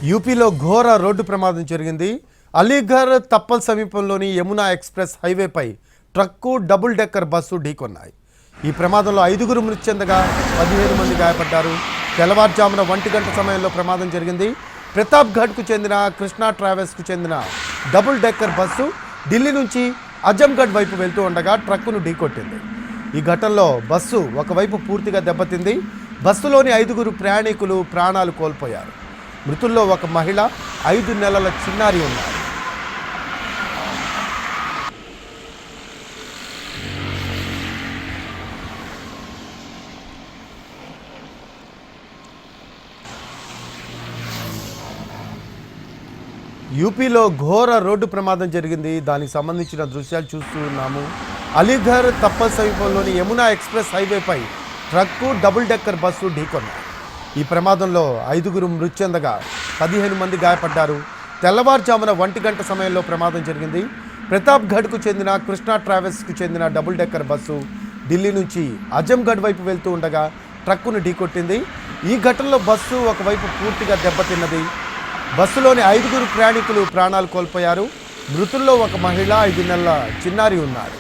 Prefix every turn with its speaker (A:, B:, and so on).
A: యూపీలో ఘోర రోడ్డు ప్రమాదం జరిగింది. అలీఘర్ తప్పల్ సమీపంలోని యమునా ఎక్స్ప్రెస్ హైవేపై ట్రక్కు డబుల్ డెక్కర్ బస్సు ఢీకొన్నాయి. ఈ ప్రమాదంలో 5గురు మృతి చెందగా 17 మంది గాయపడ్డారు. తెల్లవారుజామున 1 గంట సమయంలో ప్రమాదం జరిగింది. ప్రతాప్గఢ్కు చెందిన కృష్ణా ట్రావెల్స్కు చెందిన డబుల్ డెక్కర్ బస్సు ఢిల్లీ నుంచి అజంగఢ్ వైపు వెళ్తూ ఉండగా ట్రక్కును ఢీకొట్టింది. ఈ ఘటనలో బస్సు ఒకవైపు పూర్తిగా దెబ్బతింది. బస్సులోని 5గురు ప్రయాణికులు ప్రాణాలు కోల్పోయారు. మృతుల్లో ఒక మహిళ 5 నెలల చిన్నారి ఉన్నారు. యూపీలో ఘోర రోడ్డు ప్రమాదం జరిగింది. దానికి సంబంధించిన దృశ్యాలు చూస్తూ ఉన్నాము. అలీఘర్ తప్పల్ సమీపంలోని యమునా ఎక్స్ప్రెస్ హైవేపై ట్రక్కు డబుల్ డెక్కర్ బస్సు ఢీకొన్నాయి. ఈ ప్రమాదంలో 5గురు మృతి చెందగా 15 మంది గాయపడ్డారు. తెల్లవారుజామున 1 గంట సమయంలో ప్రమాదం జరిగింది. ప్రతాప్గఢ్కు చెందిన కృష్ణా ట్రావెల్స్కు చెందిన డబుల్ డెక్కర్ బస్సు ఢిల్లీ నుంచి అజంగఢ్ వైపు వెళ్తూ ఉండగా ట్రక్కును ఢీకొట్టింది. ఈ ఘటనలో బస్సు ఒకవైపు పూర్తిగా దెబ్బతిన్నది. బస్సులోని 5గురు ప్రయాణికులు ప్రాణాలు కోల్పోయారు. మృతుల్లో ఒక మహిళ 5 నెలల చిన్నారి ఉన్నారు.